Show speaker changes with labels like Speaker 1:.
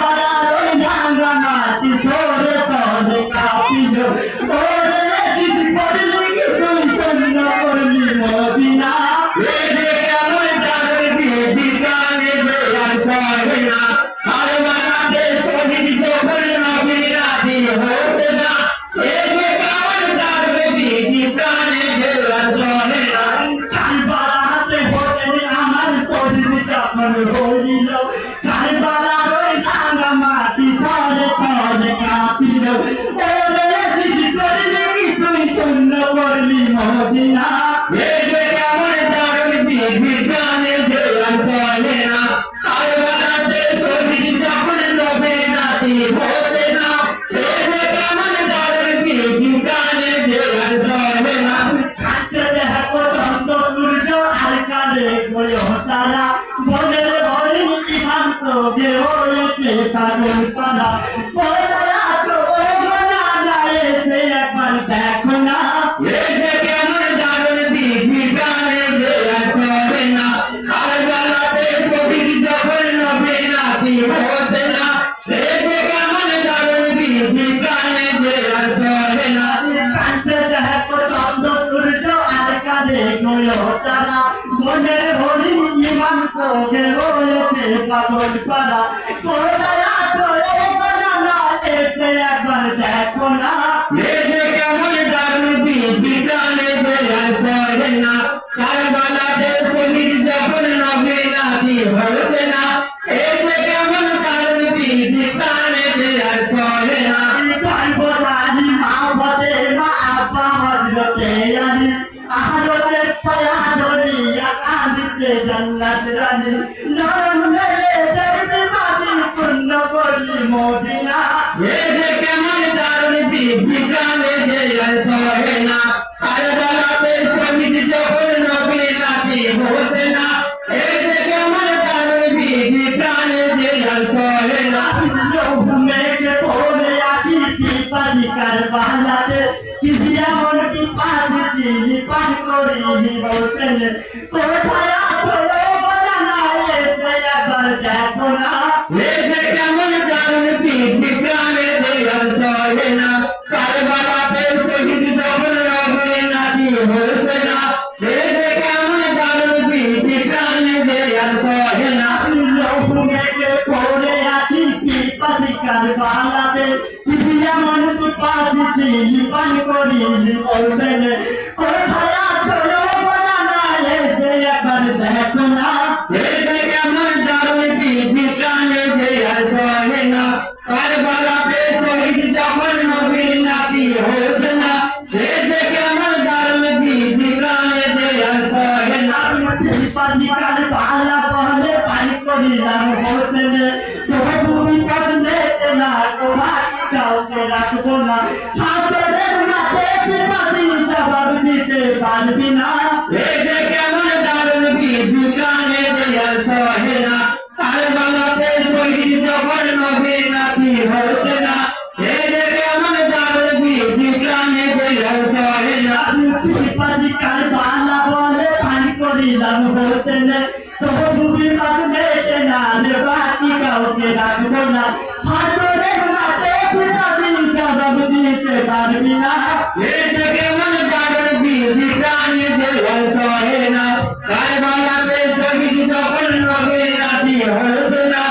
Speaker 1: কারবালার ওই ভাঙা মাটি ধরে তরে কাঁপিল ওরে জিদ করলি কি তুই সন্ন্য করলি মদিনা এই যে কেমন দারুণ বিধি গানে যে আর সহে না কারবালাতে শহীদ যখন নবী রাতি হোসে না এই যে কেমন দারুণ বিধি গানে যে আর সহে না কারবালাতে হোসেন আমার শহীদ যখন হইল কারবালার ওই ভাঙা মাটি ধরে তরে কাঁপিল ওরে জিদ করলি কি তুই সন্ন্য করলি মদিনা এই যে কেমন দারুণ বিধি গানে যে আর সহে না কারবালাতে শহীদ যখন নবী রাতি হোসে না এই যে কেমন দারুণ বিধি গানে যে আর সহে না কাছে দেখো চন্দ্র সূর্য আর কালে গয় তারা বনের বনে ইমাম সোগে হয়েছে পাগল পানা কোথায় আছো ও জানা এসে একবার দেখো না এই যে কেমন দারুণ বিধি গানে যে আর সহে না কারবালাতে শহীদ যখন নবী রাতি হোসে না এই যে কেমন দারুণ বিধি গানে যে আর সহে না কাছে দেখো চন্দ্র সূর্য আর কালে গয় তারা বনের বনে ইমাম সোগে হয়েছে পাগল পানা কোথায় আছো ও জানা এসে একবার দেখো না এই যে কেমন দারুণ বিধি গানে যে আর সহে না কারবালাতে শহীদ যখন নবী রাতি হোসে না এই যে কেমন দারুণ বিধি গানে যে আর সহে না কারবালারি মা বদে মা আব্বা হযরতে আলী আহরতের পায়া ধরিয়া কাঁদিতে জান্নাত রানী নরম মেলে দেখতে মাঝি পূর্ণ করলি মদিনা এই যে কেমন দারুণ বিধি গানে যে আর সহে না কারবালাতে শহীদ যখন নবী রাতি হোসে না এই যে কেমন দারুণ বিধি গানে যে আর সহে না লৌহ মেঘে পড়ে আছি পিপাসি কারবালাতে কিসি এমন পিপাসি চিনি পান করিনি বলতেন কোথায় আছো ও জানা এসে একবার দেখো না এই যে কেমন দারুণ বিধি গানে যে আর সহে না কারবালাতে শহীদ যখন নবী রাতি হোসে না এই যে কেমন দারুণ বিধি গানে যে আর সহে না লৌহ মেঘে পড়ে আছি পিপাসি কারবালাতে কিসি এমন পিপাসি চিনি পান করিনি বলতেন কোথায় আছো ও জানা এসে একবার দেখো না এই যে কেমন দারুণ বিধি গানে যে আর সহে না কারবালাতে শহীদ যখন নবী রাতি হোসে না এই যে কেমন দারুণ বিধি গানে যে আর সহে না পিপাসি কারবালা বলে পানি করিলাম হোসেন তবু বিকাশ নেতে না তোমাকে কাউকে রাখবো না হাসরের মাঠে পিপাসি জবাব দিতে পারবি না এই যে কেমন দারুণ বিধি গানে যে আর সহে না কারবালাতে শহীদ যখন নবী রাতি হোসে না এই যে কেমন দারুণ বিধি গানে যে আর সহে না পিপাসি কারবালা বলে পানি করিলাম হোসেন তবু বিকাশ নেতে না বাকি কাউকে রাখবো না হাসরের মাঠে পিপাসি জবাব দিতে পারবি না এই যে কেমন দারুণ বিধি গানে যে আর সহে না কারবালাতে শহীদ যখন নবী রাতি হোসে না